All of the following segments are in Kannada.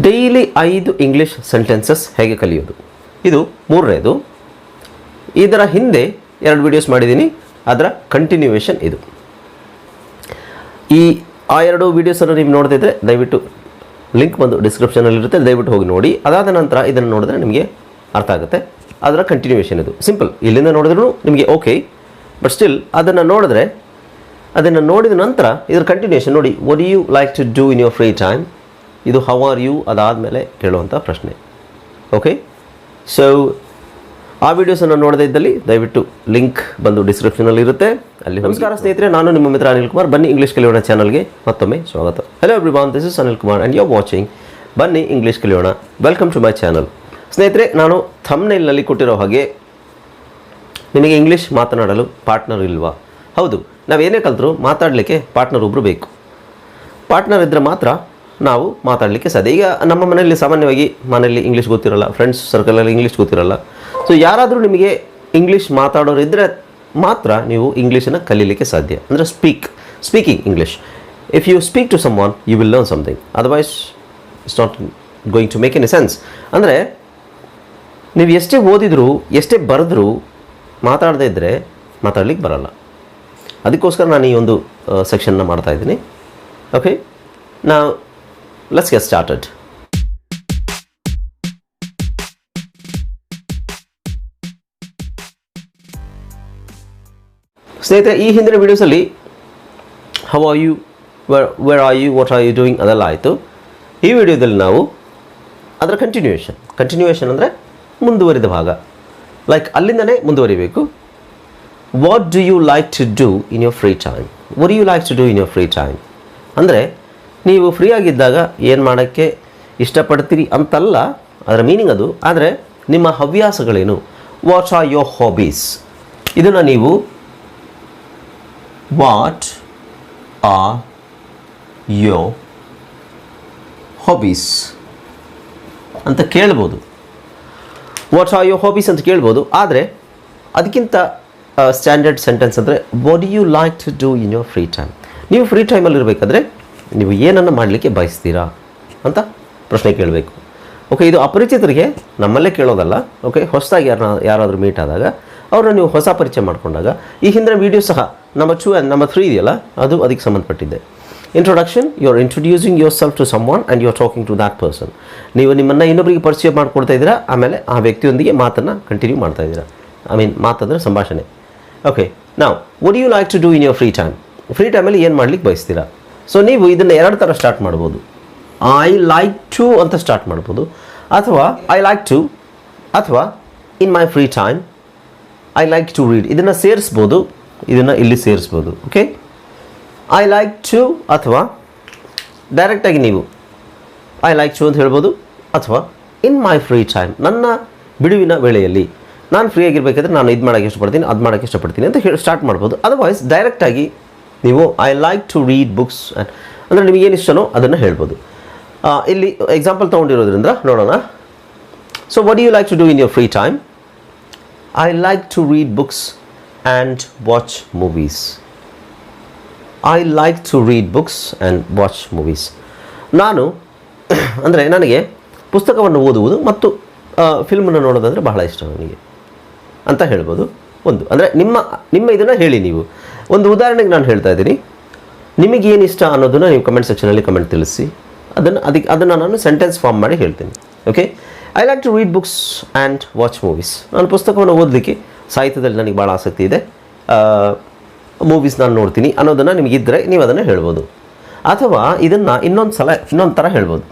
ಡೈಲಿ 5 ಇಂಗ್ಲೀಷ್ ಸೆಂಟೆನ್ಸಸ್ ಹೇಗೆ ಕಲಿಯೋದು, ಇದು 3ನೇದು. ಇದರ ಹಿಂದೆ 2 ವಿಡಿಯೋಸ್ ಮಾಡಿದ್ದೀನಿ, ಅದರ ಕಂಟಿನ್ಯೂವೇಷನ್ ಇದು. ಆ 2 ವೀಡಿಯೋಸನ್ನು ನೀವು ನೋಡ್ತಿದ್ರೆ ದಯವಿಟ್ಟು ಲಿಂಕ್ ಬಂದು ಡಿಸ್ಕ್ರಿಪ್ಷನಲ್ಲಿರುತ್ತೆ, ದಯವಿಟ್ಟು ಹೋಗಿ ನೋಡಿ. ಅದಾದ ನಂತರ ಇದನ್ನು ನೋಡಿದ್ರೆ ನಿಮಗೆ ಅರ್ಥ ಆಗುತ್ತೆ. ಅದರ ಕಂಟಿನ್ಯೂವೇಷನ್ ಇದು. ಸಿಂಪಲ್, ಇಲ್ಲಿಂದ ನೋಡಿದ್ರೂ ನಿಮಗೆ ಓಕೆ, ಬಟ್ ಸ್ಟಿಲ್ ಅದನ್ನು ನೋಡಿದ ನಂತರ ಇದರ ಕಂಟಿನ್ಯೂಷನ್ ನೋಡಿ. What do you like to do in your free time, ಇದು ಹೌ ಆರ್ ಯು, ಅದಾದಮೇಲೆ ಕೇಳುವಂಥ ಪ್ರಶ್ನೆ. ಓಕೆ, ಸೊ ಆ ವಿಡಿಯೋಸನ್ನು ನೋಡದೇ ಇದ್ದಲ್ಲಿ ದಯವಿಟ್ಟು ಲಿಂಕ್ ಬಂದು ಡಿಸ್ಕ್ರಿಪ್ಷನಲ್ಲಿ ಇರುತ್ತೆ, ಅಲ್ಲಿ. ನಮಸ್ಕಾರ ಸ್ನೇಹಿತರೆ, ನಾನು ನಿಮ್ಮ ಮಿತ್ರ ಅನಿಲ್ಕುಮಾರ್. ಬನ್ನಿ ಇಂಗ್ಲೀಷ್ ಕಲಿಯೋಣ ಚಾನಲ್ಗೆ ಮತ್ತೊಮ್ಮೆ ಸ್ವಾಗತ. Hello everyone, this is Anilkumar and you are watching ಬನ್ನಿ ಇಂಗ್ಲೀಷ್ ಕಲಿಯೋಣ. Welcome to my channel. ಸ್ನೇಹಿತರೆ, ನಾನು ಥಂಬ್ನೇಲ್ನಲ್ಲಿ ಕೊಟ್ಟಿರೋ ಹಾಗೆ ನಿಮಗೆ ಇಂಗ್ಲೀಷ್ ಮಾತನಾಡಲು ಪಾರ್ಟ್ನರ್ ಇಲ್ವಾ? ಹೌದು, ನಾವೇನೇ ಕಲಿತರೂ ಮಾತಾಡಲಿಕ್ಕೆ ಪಾರ್ಟ್ನರ್ ಒಬ್ಬರು ಬೇಕು. ಪಾರ್ಟ್ನರ್ ಇದ್ದರೆ ಮಾತ್ರ ನಾವು ಮಾತಾಡಲಿಕ್ಕೆ ಸಾಧ್ಯ. ಈಗ ನಮ್ಮ ಮನೆಯಲ್ಲಿ ಸಾಮಾನ್ಯವಾಗಿ ಇಂಗ್ಲೀಷ್ ಗೊತ್ತಿರಲ್ಲ, ಫ್ರೆಂಡ್ಸ್ ಸರ್ಕಲಲ್ಲಿ ಇಂಗ್ಲೀಷ್ ಗೊತ್ತಿರಲ್ಲ. ಸೊ ಯಾರಾದರೂ ನಿಮಗೆ ಇಂಗ್ಲೀಷ್ ಮಾತಾಡೋರು ಇದ್ದರೆ ಮಾತ್ರ ನೀವು ಇಂಗ್ಲೀಷನ್ನು ಕಲೀಲಿಕ್ಕೆ ಸಾಧ್ಯ. ಅಂದರೆ speaking English. If you speak to someone you will learn something, otherwise it's not going to make any sense. ಅಂದರೆ ನೀವು ಎಷ್ಟೇ ಓದಿದರೂ ಎಷ್ಟೇ ಬರೆದ್ರೂ ಮಾತಾಡದೇ ಇದ್ದರೆ ಮಾತಾಡ್ಲಿಕ್ಕೆ ಬರಲ್ಲ. ಅದಕ್ಕೋಸ್ಕರ ನಾನು ಈ ಒಂದು ಸೆಕ್ಷನ್ನ ಮಾಡ್ತಾಯಿದ್ದೀನಿ. ಓಕೆ, ನಾವು ಲೆಟ್ಸ್ ಗೆಟ್ ಸ್ಟಾರ್ಟೆಡ್. ಸ್ನೇಹಿತರೆ, ಈ ಹಿಂದಿನ ವೀಡಿಯೋಸಲ್ಲಿ how are you, where are you, what are you doing ಅದೆಲ್ಲ ಆಯಿತು. ಈ ವಿಡಿಯೋದಲ್ಲಿ ನಾವು ಅದರ ಕಂಟಿನ್ಯೂವೇಷನ್ ಅಂದರೆ ಮುಂದುವರಿದ ಭಾಗ, ಲೈಕ್ ಅಲ್ಲಿಂದನೇ ಮುಂದುವರಿಬೇಕು. What do you like to do in your free time, what do you like to do in your free time ಅಂದರೆ ನೀವು ಫ್ರೀ ಆಗಿದ್ದಾಗ ಏನು ಮಾಡೋಕ್ಕೆ ಇಷ್ಟಪಡ್ತೀರಿ ಅಂತಲ್ಲ ಅದರ ಮೀನಿಂಗ್ ಅದು. ಆದರೆ ನಿಮ್ಮ ಹವ್ಯಾಸಗಳೇನು, ವಾಟ್ ಆರ್ ಯೋರ್ ಹಾಬೀಸ್, ಇದನ್ನು ನೀವು ವಾಟ್ ಆರ್ ಯೋರ್ ಹಾಬೀಸ್ ಅಂತ ಕೇಳ್ಬೋದು. ವಾಟ್ ಆರ್ ಯೋರ್ ಹಾಬೀಸ್ ಅಂತ ಕೇಳ್ಬೋದು. ಆದರೆ ಅದಕ್ಕಿಂತ ಸ್ಟ್ಯಾಂಡರ್ಡ್ ಸೆಂಟೆನ್ಸ್ ಅಂದರೆ what do you like to do in your free time. ನೀವು ಫ್ರೀ ಟೈಮಲ್ಲಿ ಇರಬೇಕಾದ್ರೆ ನೀವು ಏನನ್ನು ಮಾಡಲಿಕ್ಕೆ ಬಯಸ್ತೀರಾ ಅಂತ ಪ್ರಶ್ನೆ ಕೇಳಬೇಕು. ಓಕೆ, ಇದು ಅಪರಿಚಿತರಿಗೆ ನಮ್ಮಲ್ಲೇ ಕೇಳೋದಲ್ಲ. ಓಕೆ, ಹೊಸದಾಗಿ ಯಾರಾದರೂ ಮೀಟ್ ಆದಾಗ ಅವ್ರನ್ನ ನೀವು ಹೊಸ ಪರಿಚಯ ಮಾಡಿಕೊಂಡಾಗ, ಈ ಹಿಂದಿನ ವೀಡಿಯೋ ಸಹ ನಮ್ಮ 2 and ನಮ್ಮ 3 ಇದೆಯಲ್ಲ, ಅದು ಅದಕ್ಕೆ ಸಂಬಂಧಪಟ್ಟಿದ್ದೆ. Introduction, you are introducing yourself to someone and you are talking to that person. ನೀವು ನಿಮ್ಮನ್ನು ಇನ್ನೊಬ್ಬರಿಗೆ ಪರಿಚಯ ಮಾಡಿಕೊಡ್ತಾ ಇದ್ದೀರಾ, ಆಮೇಲೆ ಆ ವ್ಯಕ್ತಿಯೊಂದಿಗೆ ಮಾತನ್ನು ಕಂಟಿನ್ಯೂ ಮಾಡ್ತಾ ಇದ್ದೀರಾ. ಮಾತಂದರೆ ಸಂಭಾಷಣೆ. ಓಕೆ, ನಾವು what do you like to do in your free time, free ಟೈಮಲ್ಲಿ ಏನು ಮಾಡ್ಲಿಕ್ಕೆ ಬಯಸ್ತೀರಾ. ಸೊ ನೀವು ಇದನ್ನು 2 ಥರ ಸ್ಟಾರ್ಟ್ ಮಾಡ್ಬೋದು. ಐ ಲೈಕ್ ಟು ಅಂತ ಸ್ಟಾರ್ಟ್ ಮಾಡ್ಬೋದು, ಅಥವಾ ಐ ಲೈಕ್ ಟು, ಅಥವಾ in my free time I like to read. ಇದನ್ನು ಸೇರಿಸ್ಬೋದು, ಇದನ್ನು ಇಲ್ಲಿ ಸೇರಿಸ್ಬೋದು. ಓಕೆ, ಐ ಲೈಕ್ ಟು, ಅಥವಾ ಡೈರೆಕ್ಟಾಗಿ ನೀವು ಐ ಲೈಕ್ ಟು ಅಂತ ಹೇಳ್ಬೋದು, ಅಥವಾ ಇನ್ ಮೈ ಫ್ರೀ ಟೈಮ್, ನನ್ನ ಬಿಡುವಿನ ವೇಳೆಯಲ್ಲಿ ನಾನು ಫ್ರೀ ಆಗಿರಬೇಕಾದ್ರೆ ನಾನು ಇದು ಮಾಡೋಕ್ಕೆ ಇಷ್ಟಪಡ್ತೀನಿ, ಅದು ಮಾಡೋಕ್ಕೆ ಇಷ್ಟಪಡ್ತೀನಿ ಅಂತ ಸ್ಟಾರ್ಟ್ ಮಾಡ್ಬೋದು. ಅದರ್ವೈಸ್ ಡೈರೆಕ್ಟಾಗಿ ನೀವು I like to read books ಅಂದರೆ ನಿಮಗೇನು ಇಷ್ಟನೋ ಅದನ್ನು ಹೇಳ್ಬೋದು. ಇಲ್ಲಿ ಎಕ್ಸಾಂಪಲ್ ತೊಗೊಂಡಿರೋದ್ರಿಂದ ನೋಡೋಣ. So what do you like to do in your free time, I like to read books and watch movies. I like to read books and watch movies. ನಾನು ಅಂದರೆ ನನಗೆ ಪುಸ್ತಕವನ್ನು ಓದುವುದು ಮತ್ತು ಫಿಲ್ಮನ್ನು ನೋಡೋದಂದರೆ ಬಹಳ ಇಷ್ಟ ನನಗೆ ಅಂತ ಹೇಳ್ಬೋದು. ಒಂದು ಅಂದರೆ ನಿಮ್ಮ ಇದನ್ನು ಹೇಳಿ. ನೀವು ಒಂದು ಉದಾಹರಣೆಗೆ ನಾನು ಹೇಳ್ತಾ ಇದ್ದೀನಿ, ನಿಮಗೇನು ಇಷ್ಟ ಅನ್ನೋದನ್ನು ನೀವು ಕಮೆಂಟ್ ಸೆಕ್ಷನಲ್ಲಿ ಕಮೆಂಟ್ ತಿಳಿಸಿ. ಅದನ್ನು ನಾನು ಸೆಂಟೆನ್ಸ್ ಫಾರ್ಮ್ ಮಾಡಿ ಹೇಳ್ತೀನಿ. Okay, I like to read books and watch movies. ನಾನು ಪುಸ್ತಕವನ್ನು ಓದಲಿಕ್ಕೆ, ಸಾಹಿತ್ಯದಲ್ಲಿ ನನಗೆ ಭಾಳ ಆಸಕ್ತಿ ಇದೆ, ಮೂವೀಸ್ ನಾನು ನೋಡ್ತೀನಿ ಅನ್ನೋದನ್ನು ನಿಮಗಿದ್ದರೆ ನೀವು ಅದನ್ನು ಹೇಳ್ಬೋದು. ಅಥವಾ ಇದನ್ನು ಇನ್ನೊಂದು ಥರ ಹೇಳ್ಬೋದು.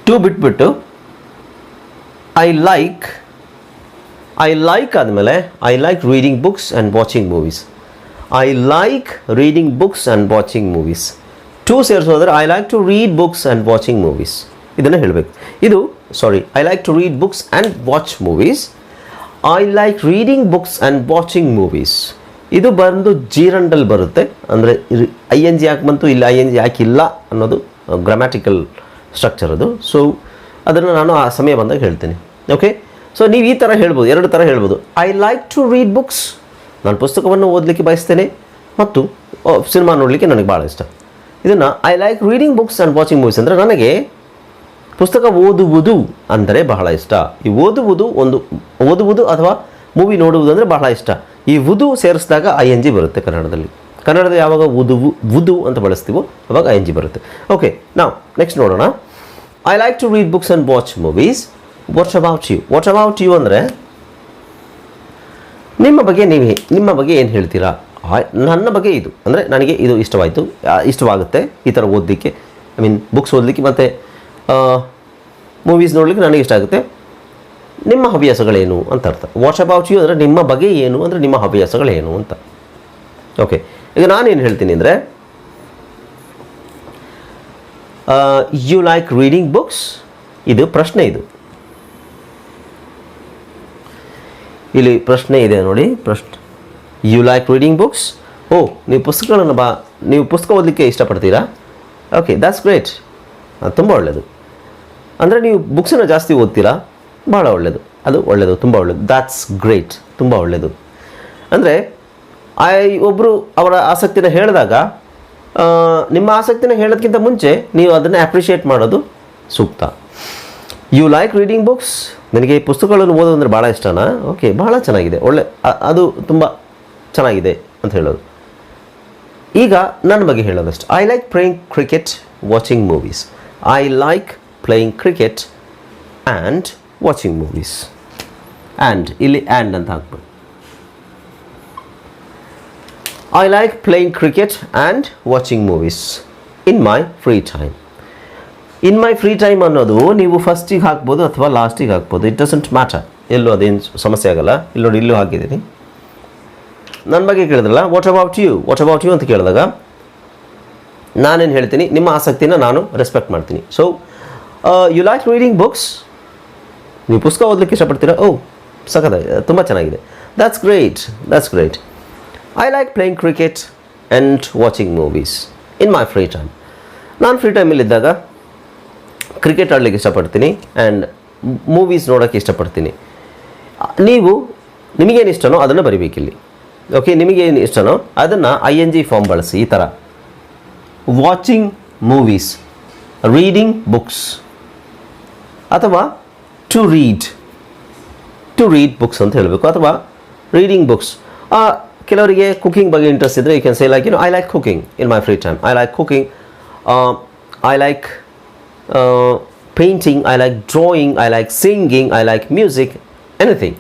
ಟು ಬಿಟ್ಬಿಟ್ಟು ಐ ಲೈಕ್ ಆದಮೇಲೆ I like reading books and watching movies. I like reading books and watching movies. To ಸೇರಿಸೋದ್ರೆ I like to read books and watching movies. ಇದನ್ನು ಹೇಳಬೇಕು. I like to read books and watch movies. I like reading books and watching movies. ಇದು ಬಂದು ಜೀರಂಡಲ್ಲಿ ಬರುತ್ತೆ. ಅಂದರೆ ಐ ಎನ್ ಜಿ ಯಾಕೆ ಬಂತು, ಇಲ್ಲಿ ಐ ಎನ್ ಜಿ ಯಾಕಿಲ್ಲ ಅನ್ನೋದು ಗ್ರಾಮ್ಯಾಟಿಕಲ್ ಸ್ಟ್ರಕ್ಚರ್ ಅದು. ಸೊ ಅದನ್ನು ನಾನು ಆ ಸಮಯ ಬಂದಾಗ ಹೇಳ್ತೀನಿ. ಓಕೆ, ಸೊ ನೀವು ಈ ಥರ ಹೇಳ್ಬೋದು, 2 ಥರ ಹೇಳ್ಬೋದು. I like to read books, ನಾನು ಪುಸ್ತಕವನ್ನು ಓದಲಿಕ್ಕೆ ಬಯಸ್ತೇನೆ, ಮತ್ತು ಸಿನಿಮಾ ನೋಡಲಿಕ್ಕೆ ನನಗೆ ಭಾಳ ಇಷ್ಟ. ಇದನ್ನು I like reading books and watching movies ಅಂದರೆ ನನಗೆ ಪುಸ್ತಕ ಓದುವುದು ಅಂದರೆ ಬಹಳ ಇಷ್ಟ. ಈ ಓದುವುದು ಅಥವಾ ಮೂವಿ ನೋಡುವುದು ಅಂದರೆ ಬಹಳ ಇಷ್ಟ. ಈ ವುದು ಸೇರಿಸಿದಾಗ ಐ ಎನ್ ಜಿ ಬರುತ್ತೆ ಕನ್ನಡದಲ್ಲಿ ಯಾವಾಗ ವುದು ಅಂತ ಬಳಸ್ತೀವೋ ಅವಾಗ ಐ ಎನ್ ಜಿ ಬರುತ್ತೆ. ಓಕೆ, ನಾವು ನೆಕ್ಸ್ಟ್ ನೋಡೋಣ. I like to read books and watch movies. What about you ಅಂದರೆ ನಿಮ್ಮ ಬಗ್ಗೆ ಏನು ಹೇಳ್ತೀರಾ? ನನ್ನ ಬಗ್ಗೆ ಇದು ಅಂದರೆ ನನಗೆ ಇದು ಇಷ್ಟವಾಗುತ್ತೆ ಈ ಥರ ಓದಲಿಕ್ಕೆ, ಬುಕ್ಸ್ ಓದಲಿಕ್ಕೆ ಮತ್ತು ಮೂವೀಸ್ ನೋಡಲಿಕ್ಕೆ ನನಗೆ ಇಷ್ಟ ಆಗುತ್ತೆ. ನಿಮ್ಮ ಹವ್ಯಾಸಗಳೇನು ಅಂತ ಅರ್ಥ. ವಾಟ್ ಅಬೌಟ್ ಯು ಅಂದರೆ ನಿಮ್ಮ ಬಗ್ಗೆ ಏನು ಅಂದರೆ ನಿಮ್ಮ ಹವ್ಯಾಸಗಳೇನು ಅಂತ. ಓಕೆ, ಈಗ ನಾನೇನು ಹೇಳ್ತೀನಿ ಅಂದರೆ ಯು ಲೈಕ್ ರೀಡಿಂಗ್ ಬುಕ್ಸ್. ಇದು ಪ್ರಶ್ನೆ. ಇಲ್ಲಿ ಪ್ರಶ್ನೆ ಇದೆ ನೋಡಿ. You like reading books. ನೀವು ಪುಸ್ತಕ ಓದಲಿಕ್ಕೆ ಇಷ್ಟಪಡ್ತೀರಾ? Okay, that's great. ತುಂಬ ಒಳ್ಳೆಯದು. ಅಂದರೆ ನೀವು ಬುಕ್ಸನ್ನು ಜಾಸ್ತಿ ಓದ್ತೀರಾ? ಭಾಳ ಒಳ್ಳೆಯದು, ತುಂಬ ಒಳ್ಳೆಯದು. ದ್ಯಾಟ್ಸ್ ಗ್ರೇಟ್, ತುಂಬ ಒಳ್ಳೆಯದು. ಅಂದರೆ ಒಬ್ಬರು ಅವರ ಆಸಕ್ತಿನ ಹೇಳಿದಾಗ ನಿಮ್ಮ ಆಸಕ್ತಿನ ಹೇಳೋದಕ್ಕಿಂತ ಮುಂಚೆ ನೀವು ಅದನ್ನು ಅಪ್ರಿಷಿಯೇಟ್ ಮಾಡೋದು ಸೂಕ್ತ. You like reading books. ನನಗೆ ಪುಸ್ತಕಗಳನ್ನು ಓದೋದು ಅಂದರೆ ಭಾಳ ಇಷ್ಟನಾ? ಓಕೆ, ಬಹಳ ಚೆನ್ನಾಗಿದೆ, ಅದು ತುಂಬ ಚೆನ್ನಾಗಿದೆ ಅಂತ ಹೇಳೋದು. ಈಗ ನನ್ನ ಬಗ್ಗೆ ಹೇಳೋದಷ್ಟು. I like playing cricket, watching movies. I like playing cricket and watching movies. ಇಲ್ಲಿ ಅಂತ ಹಾಕ್ಬೋದು. I like playing cricket and watching movies in my free time. In my free time ಅನ್ನೋದು ನೀವು ಫಸ್ಟಿಗೆ ಹಾಕ್ಬೋದು ಅಥವಾ ಲಾಸ್ಟಿಗೆ ಹಾಕ್ಬೋದು. It doesn't matter. ಎಲ್ಲೂ ಅದೇನು ಸಮಸ್ಯೆ ಆಗಲ್ಲ. ಇಲ್ಲಿ ನೋಡಿ, ಇಲ್ಲೂ ಹಾಕಿದ್ದೀನಿ. ನನ್ನ ಬಗ್ಗೆ ಕೇಳಿದ್ರಲ್ಲ, ವಾಟ್ ಅಬೌಟ್ ಯು ಅಂತ ಕೇಳಿದಾಗ ನಾನೇನು ಹೇಳ್ತೀನಿ, ನಿಮ್ಮ ಆಸಕ್ತಿನ ನಾನು ರೆಸ್ಪೆಕ್ಟ್ ಮಾಡ್ತೀನಿ. So you like reading books. ನೀವು ಪುಸ್ತಕ ಓದಲಿಕ್ಕೆ ಇಷ್ಟಪಡ್ತೀರಾ? ತುಂಬ ಚೆನ್ನಾಗಿದೆ. That's great. I like playing cricket and watching movies in my free time. ನಾನು ಫ್ರೀ ಟೈಮಲ್ಲಿದ್ದಾಗ ಕ್ರಿಕೆಟ್ ಆಡಲಿಕ್ಕೆ ಇಷ್ಟಪಡ್ತೀನಿ ಆ್ಯಂಡ್ ಮೂವೀಸ್ ನೋಡೋಕ್ಕೆ ಇಷ್ಟಪಡ್ತೀನಿ. ನಿಮಗೇನು ಇಷ್ಟನೋ ಅದನ್ನು ಬರಿಬೇಕಿಲ್ಲಿ. ಓಕೆ, ನಿಮಗೇನು ಇಷ್ಟನೋ ಅದನ್ನು ಐ ಎನ್ ಜಿ ಫಾರ್ಮ್ ಬಳಸಿ. ಈ ಥರ ವಾಚಿಂಗ್ ಮೂವೀಸ್, ರೀಡಿಂಗ್ ಬುಕ್ಸ್ ಅಥವಾ ಟು ರೀಡ್ ಬುಕ್ಸ್ ಅಂತ ಹೇಳಬೇಕು, ಅಥವಾ ರೀಡಿಂಗ್ ಬುಕ್ಸ್. ಕೆಲವರಿಗೆ ಕುಕಿಂಗ್ ಬಗ್ಗೆ ಇಂಟ್ರೆಸ್ಟ್ ಇದ್ದರೆ you can say like I like cooking in my free time. I like cooking. I like painting. I like drawing. I like singing. I like music. Anything.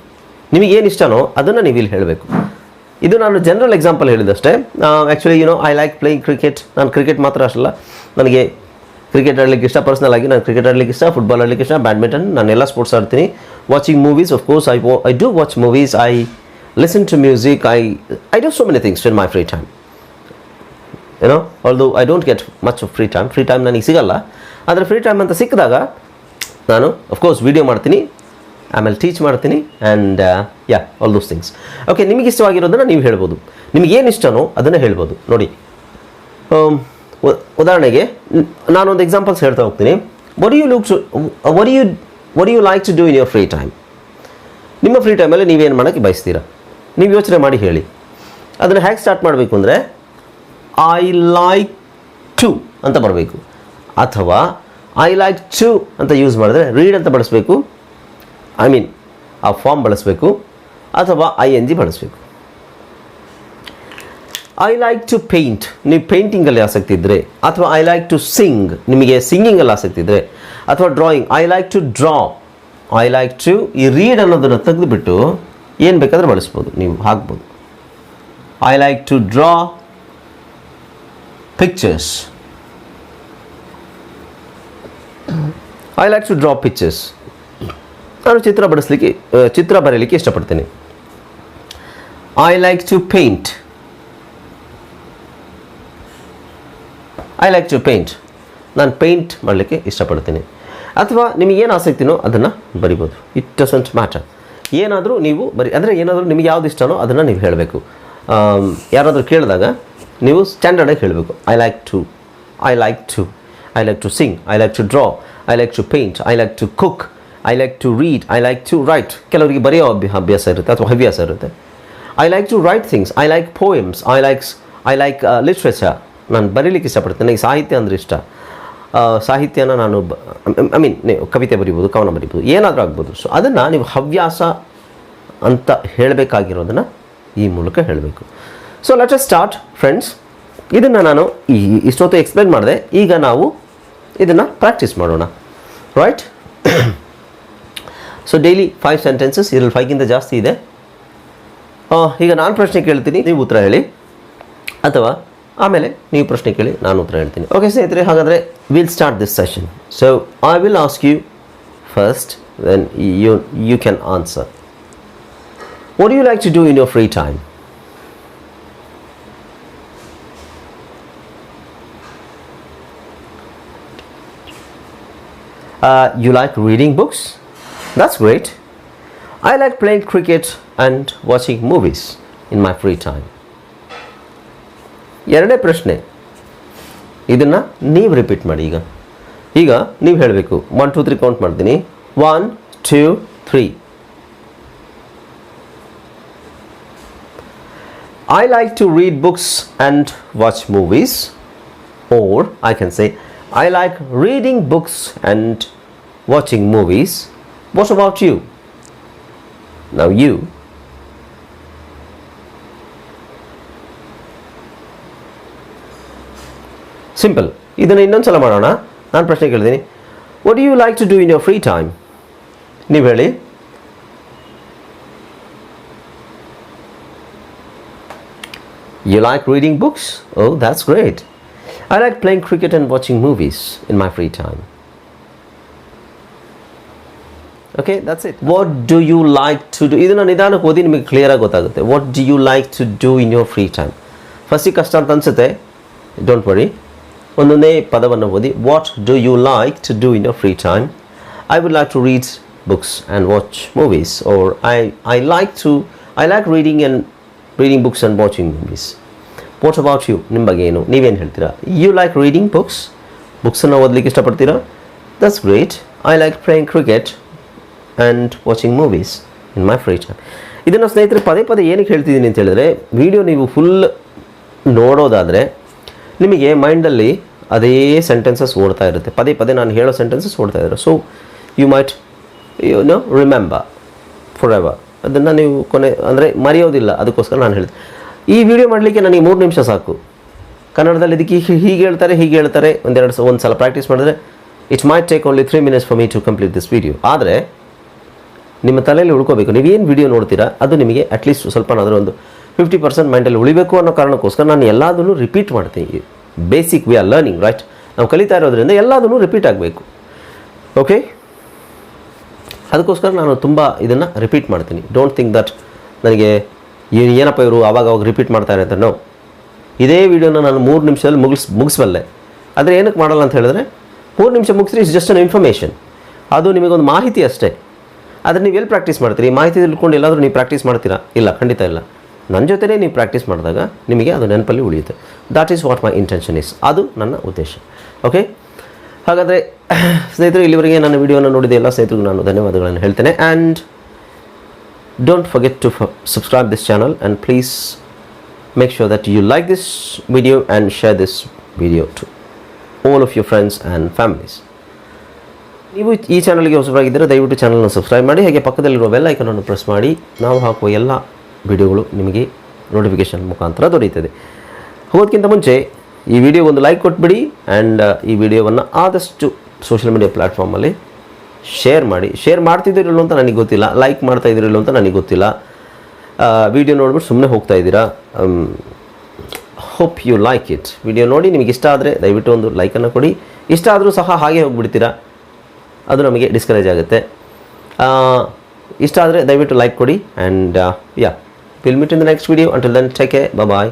ನಿಮಗೇನು ಇಷ್ಟನೋ ಅದನ್ನು ನೀವು ಇಲ್ಲಿ ಹೇಳಬೇಕು. ಇದು ನಾನು ಜನರಲ್ ಎಕ್ಸಾಂಪಲ್ ಹೇಳಿದಷ್ಟೇ. Actually I like playing cricket. ನಾನು ಕ್ರಿಕೆಟ್ ಮಾತ್ರ ಅಷ್ಟಲ್ಲ, ನನಗೆ ಕ್ರಿಕೆಟ್ ಆಡಲಿಕ್ಕೆ ಇಷ್ಟ. ಪರ್ಸ್ನಲ್ ಆಗಿ ನಾನು ಕ್ರಿಕೆಟ್ ಆಡಲಿಕ್ಕೆ ಇಷ್ಟ, ಫುಟ್ಬಾಲ್ ಆಡಲಿಕ್ಕೆ ಇಷ್ಟ, ಬ್ಯಾಡ್ಮಿಂಟನ್, ನಾನು ಎಲ್ಲ ಸ್ಪೋರ್ಟ್ಸ್ ಆಡ್ತೀನಿ. Watching movies, of course I do watch movies. I listen to music. I do so many things in my free time. Although I don't get much of free time ನನಗೆ ಸಿಗಲ್ಲ. ಆದರೆ ಫ್ರೀ ಟೈಮ್ ಅಂತ ಸಿಕ್ಕಿದಾಗ ನಾನು ಅಫ್ಕೋರ್ಸ್ ವೀಡಿಯೋ ಮಾಡ್ತೀನಿ, ಆಮೇಲೆ ಟೀಚ್ ಮಾಡ್ತೀನಿ and all those things. Okay, ನಿಮಗೆ ಇಷ್ಟವಾಗಿರೋದನ್ನು ನೀವು ಹೇಳ್ಬೋದು. ನಿಮಗೇನು ಇಷ್ಟನೋ ಅದನ್ನು ಹೇಳ್ಬೋದು. ನೋಡಿ, ಉದಾಹರಣೆಗೆ ನಾನೊಂದು ಎಕ್ಸಾಂಪಲ್ಸ್ ಹೇಳ್ತಾ ಹೋಗ್ತೀನಿ. what do you like to do in your free time? ನಿಮ್ಮ ಫ್ರೀ ಟೈಮಲ್ಲಿ ನೀವೇನು ಮಾಡೋಕ್ಕೆ ಬಯಸ್ತೀರಾ? ನೀವು ಯೋಚನೆ ಮಾಡಿ ಹೇಳಿ. ಅದನ್ನು ಹೇಗೆ ಸ್ಟಾರ್ಟ್ ಮಾಡಬೇಕು ಅಂದರೆ ಐ ಲೈಕ್ ಟು ಅಂತ ಬರಬೇಕು, ಅಥವಾ ಐ ಲೈಕ್ ಟು ಅಂತ ಯೂಸ್ ಮಾಡಿದ್ರೆ ರೀಡ್ ಅಂತ ಬಳಸಬೇಕು, ಆ ಫಾರ್ಮ್ ಬಳಸಬೇಕು, ಅಥವಾ ಐ ಎನ್ ಜಿ ಬಳಸಬೇಕು. ಐ ಲೈಕ್ ಟು ಪೇಂಟ್, ನೀವು ಪೇಂಟಿಂಗಲ್ಲಿ ಆಸಕ್ತಿ ಇದ್ದರೆ, ಅಥವಾ ಐ ಲೈಕ್ ಟು ಸಿಂಗ್, ನಿಮಗೆ ಸಿಂಗಿಂಗಲ್ಲಿ ಆಸಕ್ತಿ ಇದ್ದರೆ, ಅಥವಾ drawing, I like to draw, I like to. ಈ ರೀಡ್ ಅನ್ನೋದನ್ನು ತೆಗೆದುಬಿಟ್ಟು ಏನು ಬೇಕಾದರೂ ಬಳಸ್ಬೋದು, ನೀವು ಹಾಕ್ಬೋದು. I like to draw pictures. I like to draw pictures. ನಾನು ಚಿತ್ರ ಬರೆಯಲಿಕ್ಕೆ ಇಷ್ಟಪಡ್ತೀನಿ. I like to paint. I like to paint. ನಾನು ಪೇಂಟ್ ಮಾಡಲಿಕ್ಕೆ ಇಷ್ಟಪಡ್ತೀನಿ. ಅಥವಾ ನಿಮಗೇನು ಆಸಕ್ತಿನೋ ಅದನ್ನು ಬರಿಬೋದು. It doesn't matter. ಏನಾದರೂ ನೀವು ಅಂದರೆ ಏನಾದರೂ ನಿಮಗೆ ಯಾವ್ದು ಇಷ್ಟನೋ ಅದನ್ನು ನೀವು ಹೇಳಬೇಕು. ಯಾರಾದರೂ ಕೇಳಿದಾಗ ನೀವು ಸ್ಟ್ಯಾಂಡರ್ಡಾಗಿ ಹೇಳಬೇಕು. I like to sing, I like to draw, I like to paint, I like to cook, I like to read, I like to write. ಕೆಲವರಿಗೆ ಬರೆಯೋ ಅಭ್ಯಾಸ ಇರುತ್ತೆ ಅಥವಾ ಹವ್ಯಾಸ ಇರುತ್ತೆ. I like to write things, I like poems, I like literature, ನಾನು ಬರೀಲಿಕ್ಕೆ ಇಷ್ಟಪಡ್ತೀನಿ. ನನಗೆ ಸಾಹಿತ್ಯ ಅಂದರೆ ಇಷ್ಟ. ಸಾಹಿತ್ಯನ ನಾನು ಕವಿತೆ ಬರಿಬೋದು, ಕವನ ಬರಿಬೋದು, ಏನಾದರೂ ಆಗ್ಬೋದು. ಸೊ ಅದನ್ನು ನೀವು ಹವ್ಯಾಸ ಅಂತ ಹೇಳಬೇಕಾಗಿರೋದನ್ನು ಈ ಮೂಲಕ ಹೇಳಬೇಕು. So let us start friends. ಇದನ್ನು ನಾನು ಇಷ್ಟೊತ್ತು ಎಕ್ಸ್ಪ್ಲೇನ್ ಮಾಡಿದೆ. ಈಗ ನಾವು ಇದನ್ನು ಪ್ರಾಕ್ಟೀಸ್ ಮಾಡೋಣ, ರೈಟ್? ಸೊ ಡೈಲಿ 5 ಸೆಂಟೆನ್ಸಸ್, ಇದರಲ್ಲಿ 5ಗಿಂತ ಜಾಸ್ತಿ ಇದೆ. ಈಗ ನಾನು ಪ್ರಶ್ನೆ ಕೇಳ್ತೀನಿ, ನೀವು ಉತ್ತರ ಹೇಳಿ, ಅಥವಾ ಆಮೇಲೆ ನೀವು ಪ್ರಶ್ನೆ ಕೇಳಿ, ನಾನು ಉತ್ತರ ಹೇಳ್ತೀನಿ. ಓಕೆ ಸ್ನೇಹಿತರೆ, ಹಾಗಾದರೆ will start this session. So I will ask you first, then you can answer. What do you like to do in your free time? You like reading books? That's great. I like playing cricket and watching movies in my free time. ಎರಡನೇ ಪ್ರಶ್ನೆ, ಇದನ್ನು ನೀವು ರಿಪೀಟ್ ಮಾಡಿ. ಈಗ ನೀವು ಹೇಳಬೇಕು. 1 2 3 ಕೌಂಟ್ ಮಾಡ್ತೀನಿ. 1 2 3. I like to read books and watch movies. Or I can say, I like reading books and watching movies. What about you? Now you. Simple. ಇದನ್ನು ಇನ್ನೊಂದು ಸಲ ಮಾಡೋಣ. ನಾನು ಪ್ರಶ್ನೆ ಕೇಳ್ತೀನಿ, what do you like to do in your free time? ನೀವು ಹೇಳಿ. You like reading books? Oh, that's great. I like playing cricket and watching movies in my free time. Okay, that's it. What do you like to do? ಇದನ್ನು ನಿಧಾನಕ್ಕೆ ಓದಿ, ನಿಮಗೆ ಕ್ಲಿಯರಾಗಿ ಗೊತ್ತಾಗುತ್ತೆ. What do you like to do in your free time? ಫಸ್ಟಿಗೆ ಕಷ್ಟ ಅಂತ ಅನಿಸುತ್ತೆ, ಡೋಂಟ್ ವರಿ. ಒಂದೊಂದೇ ಪದವನ್ನು ಓದಿ. What do you like to do in your free time? I would like to read books and watch movies. Or I like reading books and watching movies. What about you? ನಿಮ್ಮ ಬಗ್ಗೆ ಏನು? ನೀವೇನು ಹೇಳ್ತೀರಾ? ಯು ಲೈಕ್ ರೀಡಿಂಗ್ ಬುಕ್ಸ್, ಬುಕ್ಸನ್ನು ಓದಲಿಕ್ಕೆ ಇಷ್ಟಪಡ್ತೀರಾ? That's great. I like playing cricket and watching movies in my free time. ಇದನ್ನು ಸ್ನೇಹಿತರೆ ಪದೇ ಪದೇ ಏನಕ್ಕೆ ಹೇಳ್ತಿದ್ದೀನಿ ಅಂತ ಹೇಳಿದ್ರೆ, ವಿಡಿಯೋ ನೀವು ಫುಲ್ ನೋಡೋದಾದರೆ ನಿಮಗೆ ಮೈಂಡಲ್ಲಿ ಅದೇ ಸೆಂಟೆನ್ಸಸ್ ಓಡ್ತಾ ಇರುತ್ತೆ. ಪದೇ ಪದೇ ನಾನು ಹೇಳೋ ಸೆಂಟೆನ್ಸಸ್ ಓಡ್ತಾ ಇದ್ದಾರೆ. So you might remember forever. ಅದನ್ನು ನೀವು ಅಂದರೆ ಮರೆಯೋದಿಲ್ಲ. ಅದಕ್ಕೋಸ್ಕರ ನಾನು ಹೇಳಿದೆ, ಈ ವಿಡಿಯೋ ಮಾಡಲಿಕ್ಕೆ ನನಗೆ 3 ನಿಮಿಷ ಸಾಕು. ಕನ್ನಡದಲ್ಲಿ ಇದಕ್ಕೆ ಹೀಗೆ ಹೇಳ್ತಾರೆ ಒಂದು ಸಲ ಪ್ರಾಕ್ಟೀಸ್ ಮಾಡಿದ್ರೆ it's might take only 3 minutes for me to complete this video. ಆದರೆ ನಿಮ್ಮ ತಲೆಯಲ್ಲಿ ಉಳ್ಕೋಬೇಕು. ನೀವೇನು ವಿಡಿಯೋ ನೋಡ್ತೀರಾ ಅದು ನಿಮಗೆ ಅಟ್ಲೀಸ್ಟ್ ಸ್ವಲ್ಪನಾದರೂ ಒಂದು 50% ಮೈಂಡಲ್ಲಿ ಉಳಿಬೇಕು ಅನ್ನೋ ಕಾರಣಕ್ಕೋಸ್ಕರ ನಾನು ಎಲ್ಲದನ್ನು ರಿಪೀಟ್ ಮಾಡ್ತೀನಿ. Basic we are learning, right? ನಾವು ಕಲಿತಾ ಇರೋದ್ರಿಂದ ಎಲ್ಲದನ್ನು ರಿಪೀಟ್ ಆಗಬೇಕು. ಓಕೆ, ಅದಕ್ಕೋಸ್ಕರ ನಾನು ತುಂಬ ಇದನ್ನು ರಿಪೀಟ್ ಮಾಡ್ತೀನಿ. ಡೋಂಟ್ ಥಿಂಕ್ ದಟ್ ನನಗೆ ಏನಪ್ಪ ಇವರು ಆವಾಗ ರಿಪೀಟ್ ಮಾಡ್ತಾರೆ ಅಂತ. ನೋ, ಇದೇ ವಿಡಿಯೋನ ನಾನು 3 ನಿಮಿಷದಲ್ಲಿ ಮುಗಿಸ್ಬಲ್ಲೆ. ಆದರೆ ಏನಕ್ಕೆ ಮಾಡಲ್ಲ ಅಂತ ಹೇಳಿದ್ರೆ, 3 ನಿಮಿಷ ಮುಗಿಸ್ರಿ, ಇಟ್ಸ್ ಜಸ್ಟ್ ಅನ್ ಇನ್ಫಾರ್ಮೇಷನ್. ಅದು ನಿಮಗೊಂದು ಮಾಹಿತಿ ಅಷ್ಟೇ. ಆದರೆ ನೀವು ಎಲ್ಲಿ ಪ್ರಾಕ್ಟೀಸ್ ಮಾಡ್ತೀರಿ? ಮಾಹಿತಿ ತಿಳ್ಕೊಂಡು ಎಲ್ಲಾದರೂ ನೀವು ಪ್ರಾಕ್ಟೀಸ್ ಮಾಡ್ತೀರಾ? ಇಲ್ಲ, ಖಂಡಿತ ಇಲ್ಲ. ನನ್ನ ಜೊತೆನೇ ನೀವು ಪ್ರಾಕ್ಟೀಸ್ ಮಾಡಿದಾಗ ನಿಮಗೆ ಅದು ನೆನಪಲ್ಲಿ ಉಳಿಯುತ್ತೆ. That is what my intention is. ಅದು ನನ್ನ ಉದ್ದೇಶ. ಓಕೆ, ಹಾಗಾದರೆ ಸ್ನೇಹಿತರು, ಇಲ್ಲಿವರೆಗೆ ನನ್ನ ವಿಡಿಯೋನ ನೋಡಿದ ಎಲ್ಲ ಸ್ನೇಹಿತರಿಗೂ ನಾನು ಧನ್ಯವಾದಗಳನ್ನು ಹೇಳ್ತೇನೆ. And don't forget to subscribe this channel and please make sure that you like this video and share this video to all of your friends and families. ನೀವು ಈ ಚಾನಲ್ಗೆ ಹೊಸಬರಾಗಿದ್ದರೆ ದಯವಿಟ್ಟು ಚಾನಲ್ನ ಸಬ್ಸ್ಕ್ರೈಬ್ ಮಾಡಿ. ಹಾಗೆ ಪಕ್ಕದಲ್ಲಿರುವ ಬೆಲ್ ಐಕನನ್ನು ಪ್ರೆಸ್ ಮಾಡಿ. ನಾವು ಹಾಕುವ ಎಲ್ಲ ವಿಡಿಯೋಗಳು ನಿಮಗೆ ನೋಟಿಫಿಕೇಷನ್ ಮುಖಾಂತರ ದೊರೆಯುತ್ತದೆ. ಹೋಗೋದಕ್ಕಿಂತ ಮುಂಚೆ ಈ ವಿಡಿಯೋ ಒಂದು ಲೈಕ್ ಕೊಟ್ಬಿಡಿ. ಆ್ಯಂಡ್ ಈ ವಿಡಿಯೋವನ್ನು ಆದಷ್ಟು ಸೋಷಿಯಲ್ ಮೀಡಿಯಾ ಪ್ಲ್ಯಾಟ್ಫಾರ್ಮಲ್ಲಿ ಶೇರ್ ಮಾಡಿ. ಶೇರ್ ಮಾಡ್ತಿದ್ದೀರಿಲ್ಲೋ ಅಂತ ನನಗೆ ಗೊತ್ತಿಲ್ಲ, ಲೈಕ್ ಮಾಡ್ತಾ ಇದ್ದೀರಿಲ್ಲೋ ಅಂತ ನನಗೆ ಗೊತ್ತಿಲ್ಲ. ವಿಡಿಯೋ ನೋಡ್ಬಿಟ್ಟು ಸುಮ್ಮನೆ ಹೋಗ್ತಾ ಇದ್ದೀರಾ. Hope you like it. Video ನೋಡಿ ನಿಮಗೆ ಇಷ್ಟ ಆದರೆ ದಯವಿಟ್ಟು ಒಂದು ಲೈಕನ್ನು ಕೊಡಿ. ಇಷ್ಟ ಆದರೂ ಸಹ ಹಾಗೆ ಹೋಗ್ಬಿಡ್ತೀರಾ, ಅದು ನಮಗೆ ಡಿಸ್ಕರೇಜ್ ಆಗುತ್ತೆ. ಇಷ್ಟ ಆದರೆ ದಯವಿಟ್ಟು ಲೈಕ್ ಕೊಡಿ. And will meet in the next video. Until then take care. Bye.